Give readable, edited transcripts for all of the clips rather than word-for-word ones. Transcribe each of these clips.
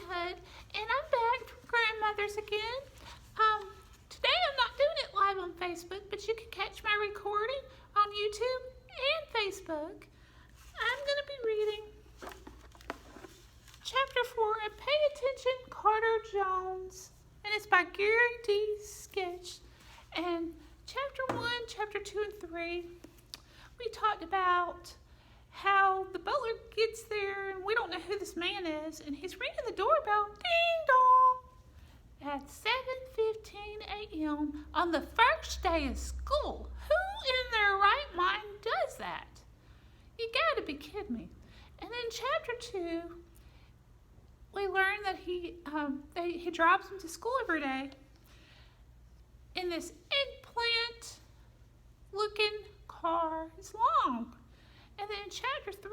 Hood, and I'm back from Grandmother's again. Today I'm not doing it live on Facebook, but you can catch my recording on YouTube and Facebook. I'm going to be reading Chapter 4 of Pay Attention, Carter Jones, and it's by Gary D. Sketch. And Chapter 1, Chapter 2, and 3, we talked about how the butler gets there and we don't know who this man is, and he's ringing the doorbell, ding dong, at 7:15 a.m. on the first day of school. Who in their right mind does that? You gotta be kidding me. And in Chapter 2, we learn that he drives him to school every day in this eggplant looking car. It's long. And then in Chapter 3,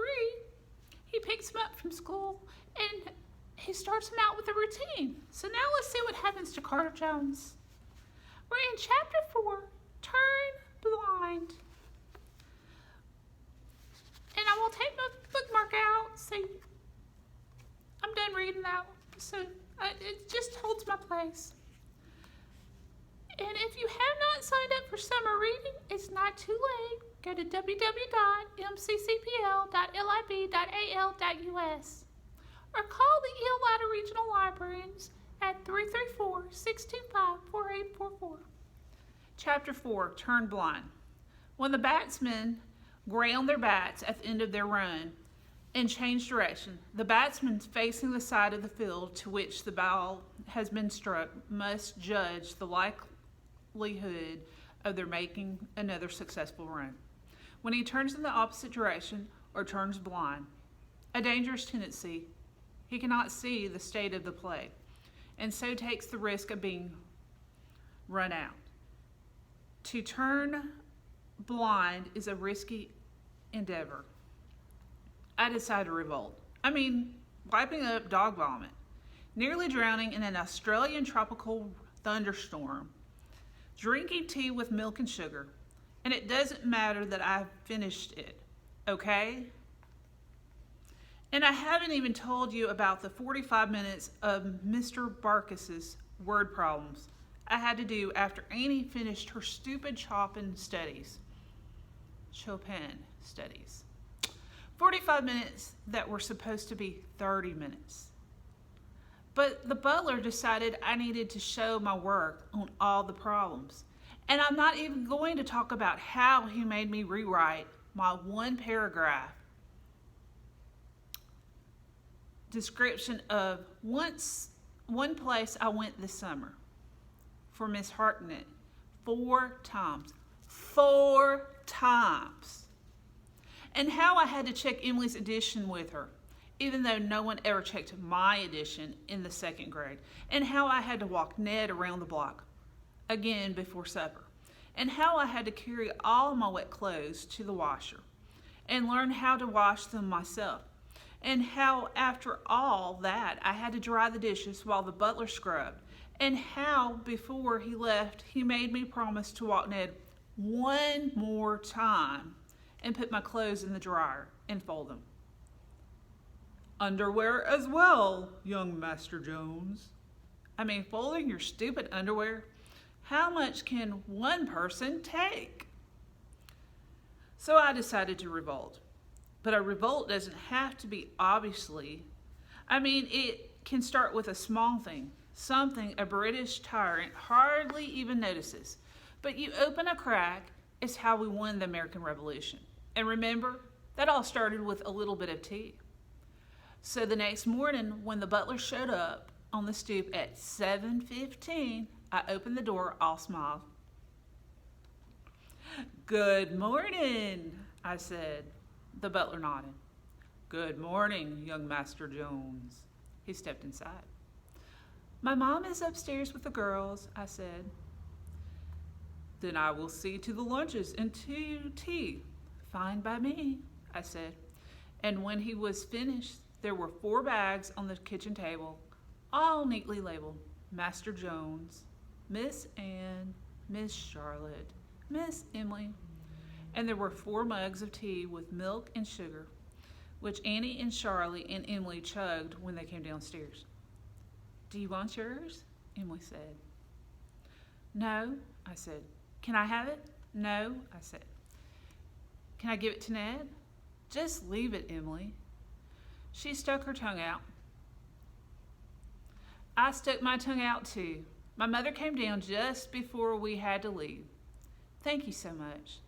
he picks him up from school and he starts him out with a routine. So now let's see what happens to Carter Jones. We're in Chapter 4, Turn Blind. And I will take my bookmark out so I'm done reading that one. So it just holds my place. And if you have not signed up for summer reading, it's not too late. Go to www.mccpl.lib.al.us or call the Eldorado Regional Libraries at 334-625-4844. Chapter 4, Turn Blind. When the batsmen ground their bats at the end of their run and change direction, the batsman facing the side of the field to which the ball has been struck must judge the likelihood of their making another successful run. When he turns in the opposite direction or turns blind, a dangerous tendency, he cannot see the state of the play and so takes the risk of being run out. To turn blind is a risky endeavor. I decided to revolt. Wiping up dog vomit, nearly drowning in an Australian tropical thunderstorm, drinking tea with milk and sugar, and it doesn't matter that I've finished it, okay? And I haven't even told you about the 45 minutes of Mr. Barkis's word problems I had to do after Annie finished her stupid Chopin studies. 45 minutes that were supposed to be 30 minutes. But the butler decided I needed to show my work on all the problems. And I'm not even going to talk about how he made me rewrite my one paragraph description of one place I went this summer for Miss Hartnett 4 times. 4 times. And how I had to check Emily's edition with her, even though no one ever checked my edition in the 2nd grade. And how I had to walk Ned around the block again before supper. And how I had to carry all my wet clothes to the washer and learn how to wash them myself. And how after all that I had to dry the dishes while the butler scrubbed. And how before he left he made me promise to walk Ned one more time and put my clothes in the dryer and fold them. Underwear as well, young Master Jones. Folding your stupid underwear? How much can one person take? So I decided to revolt. But a revolt doesn't have to be obviously. It can start with a small thing, something a British tyrant hardly even notices. But you open a crack, it's how we won the American Revolution. And remember, that all started with a little bit of tea. So the next morning, when the butler showed up on the stoop at 7:15, I opened the door, all smiled. "Good morning," I said. The butler nodded. "Good morning, young Master Jones." He stepped inside. "My mom is upstairs with the girls," I said. "Then I will see to the lunches and to tea." "Fine by me," I said. And when he was finished, there were 4 bags on the kitchen table, all neatly labeled Master Jones, Miss Anne, Miss Charlotte, Miss Emily. And there were 4 mugs of tea with milk and sugar, which Annie and Charlie and Emily chugged when they came downstairs. Do you want yours? Emily said. No, I said. Can I have it? No, I said. Can I give it to Ned? Just leave it, Emily. She stuck her tongue out. I stuck my tongue out too. My mother came down just before we had to leave. Thank you so much.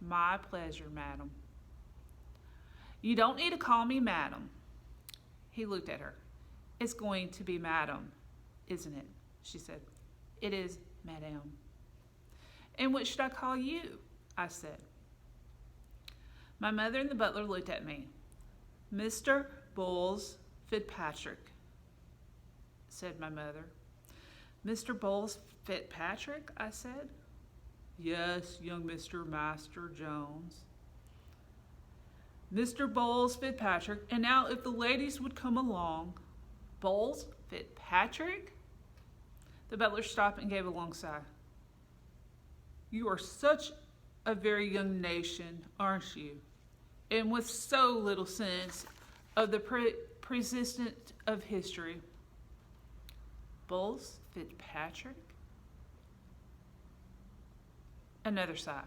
My pleasure, madam. You don't need to call me madam. He looked at her. It's going to be madam, isn't it? She said. It is, madam. And what should I call you? I said. My mother and the butler looked at me. Mr. Bowles Fitzpatrick, said my mother. Mr. Bowles Fitzpatrick, I said. Yes, young Mr. Master Jones. Mr. Bowles Fitzpatrick, and now if the ladies would come along. Bowles Fitzpatrick? The butler stopped and gave a long sigh. You are such a very young nation, aren't you? And with so little sense of the persistence of history. Bowles Fitzpatrick? Another sigh.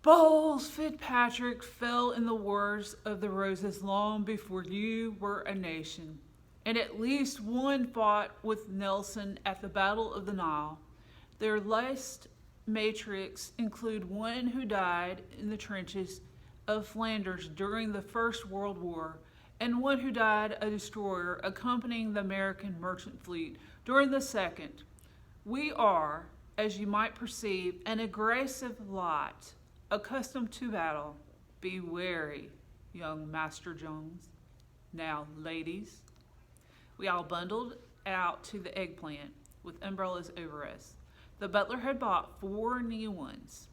Bowles Fitzpatrick fell in the Wars of the Roses long before you were a nation, and at least one fought with Nelson at the Battle of the Nile. Their last matrix include one who died in the trenches of Flanders during the First World War, and one who died a destroyer accompanying the American merchant fleet during the Second. We are, as you might perceive, an aggressive lot, accustomed to battle. Be wary, young Master Jones. Now, ladies. We all bundled out to the eggplant with umbrellas over us. The butler had bought 4 new ones,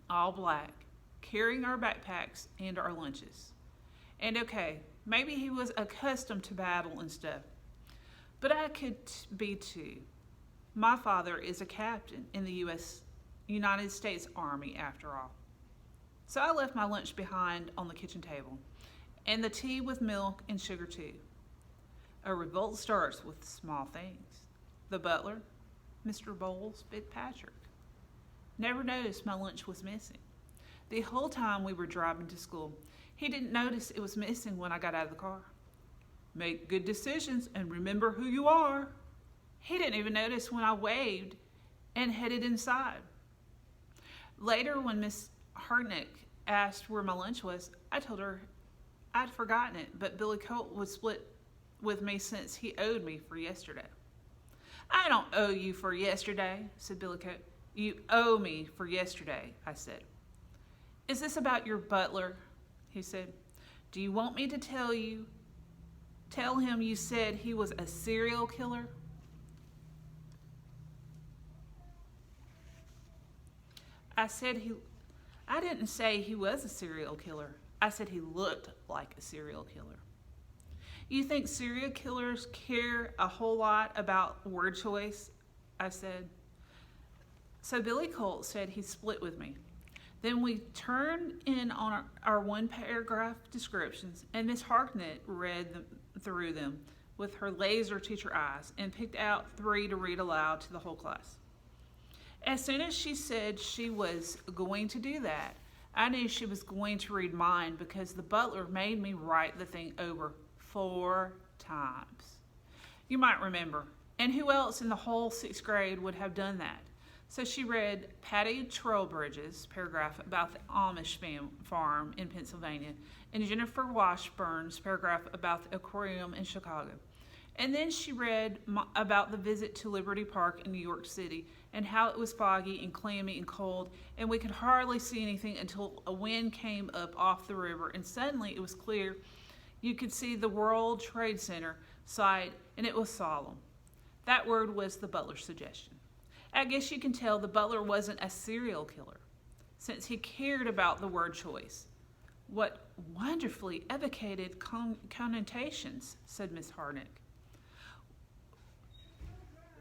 all black, carrying our backpacks and our lunches. And okay, maybe he was accustomed to battle and stuff, but I could be too. My father is a captain in the United States Army, after all. So I left my lunch behind on the kitchen table, and the tea with milk and sugar too. A revolt starts with small things. The butler, Mr. Bowles Fitzpatrick, never noticed my lunch was missing. The whole time we were driving to school, he didn't notice it was missing when I got out of the car. Make good decisions and remember who you are. He didn't even notice when I waved and headed inside. Later, when Miss Hartnett asked where my lunch was, I told her I'd forgotten it, but Billy Colt would split with me since he owed me for yesterday. I don't owe you for yesterday, said Billy Colt. You owe me for yesterday, I said. Is this about your butler? He said. Do you want me to tell him you said he was a serial killer? I didn't say he was a serial killer. I said he looked like a serial killer. You think serial killers care a whole lot about word choice? I said. So Billy Colt said he split with me. Then we turned in on our one-paragraph descriptions, and Miss Hartnett read through them with her laser teacher eyes and picked out 3 to read aloud to the whole class. As soon as she said she was going to do that, I knew she was going to read mine because the butler made me write the thing over 4 times. You might remember. And who else in the whole 6th grade would have done that? So she read Patty Trowbridge's paragraph about the Amish farm in Pennsylvania and Jennifer Washburn's paragraph about the aquarium in Chicago. And then she read about the visit to Liberty Park in New York City and how it was foggy and clammy and cold, and we could hardly see anything until a wind came up off the river, and suddenly it was clear. You could see the World Trade Center site, and it was solemn. That word was the butler's suggestion. I guess you can tell the butler wasn't a serial killer, since he cared about the word choice. What wonderfully evocated connotations, said Miss Hartnett.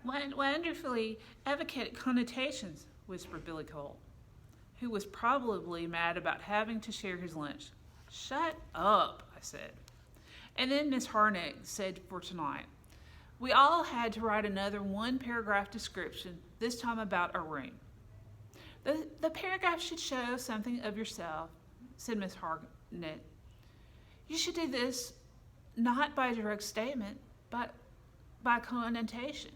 Wonderfully evocated connotations, whispered Billy Colt, who was probably mad about having to share his lunch. Shut up, I said. And then Miss Hartnett said for tonight, We all had to write another one-paragraph description, this time about our room. The paragraph should show something of yourself, said Miss Harnett. You should do this not by direct statement, but by connotation.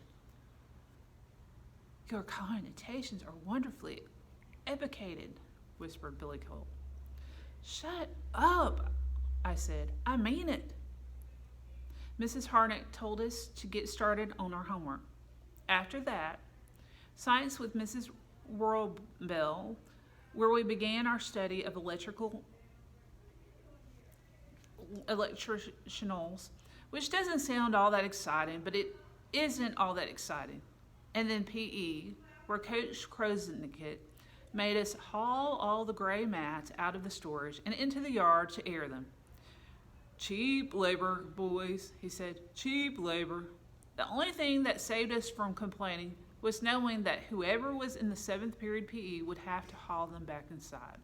Your connotations are wonderfully evocated, whispered Billy Colt. Shut up, I said. I mean it. Mrs. Harnett told us to get started on our homework. After that, science with Mrs. Whirlbell, where we began our study of electricinals, which doesn't sound all that exciting, but it isn't all that exciting. And then PE, where Coach Krosnick made us haul all the gray mats out of the storage and into the yard to air them. Cheap labor, boys, he said. Cheap labor. The only thing that saved us from complaining was knowing that whoever was in the 7th period PE would have to haul them back inside.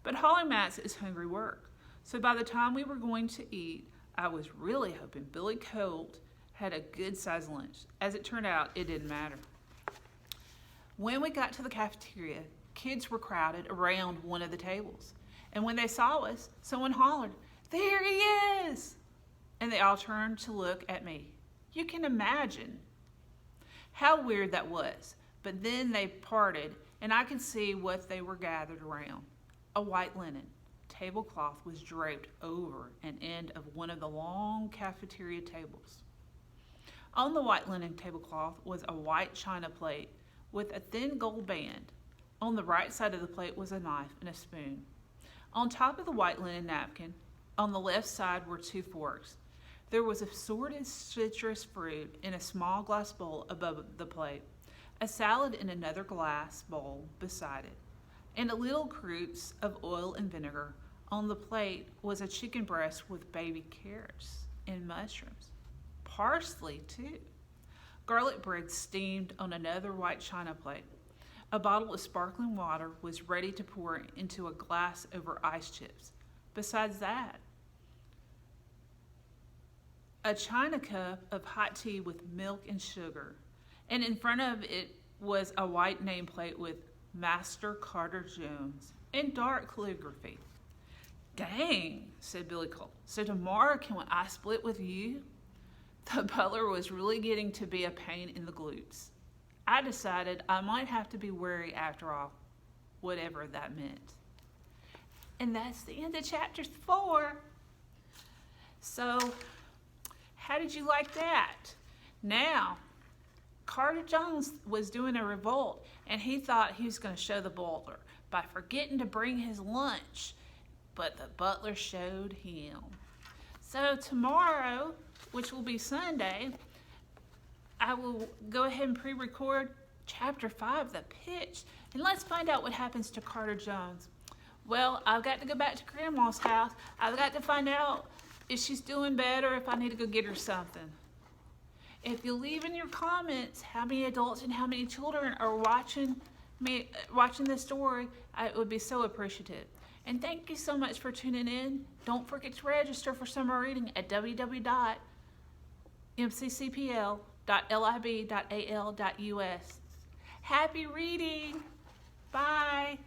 But hauling mats is hungry work, so by the time we were going to eat, I was really hoping Billy Colt had a good-sized lunch. As it turned out, it didn't matter. When we got to the cafeteria, kids were crowded around one of the tables, and when they saw us, someone hollered, "There he is!" And they all turned to look at me. You can imagine how weird that was. But then they parted, and I could see what they were gathered around. A white linen tablecloth was draped over an end of one of the long cafeteria tables. On the white linen tablecloth was a white china plate with a thin gold band. On the right side of the plate was a knife and a spoon. On top of the white linen napkin, on the left side were 2 forks. There was assorted citrus fruit in a small glass bowl above the plate, a salad in another glass bowl beside it, and a little cruse of oil and vinegar. On the plate was a chicken breast with baby carrots and mushrooms. Parsley, too. Garlic bread steamed on another white china plate. A bottle of sparkling water was ready to pour into a glass over ice chips. Besides that, a china cup of hot tea with milk and sugar, and in front of it was a white nameplate with Master Carter Jones in dark calligraphy. Dang, said Billy Colt. So tomorrow can I split with you? The butler was really getting to be a pain in the glutes. I decided I might have to be wary after all, whatever that meant. And that's the end of chapter 4. So, how did you like that? Now, Carter Jones was doing a revolt, and he thought he was going to show the butler by forgetting to bring his lunch, but the butler showed him. So tomorrow, which will be Sunday, I will go ahead and pre-record chapter 5, The Pitch, and let's find out what happens to Carter Jones. Well, I've got to go back to Grandma's house. I've got to find out if she's doing better, if I need to go get her something. If you leave in your comments how many adults and how many children are watching this story, I would be so appreciative. And thank you so much for tuning in. Don't forget to register for summer reading at www.mccpl.lib.al.us. Happy reading. Bye.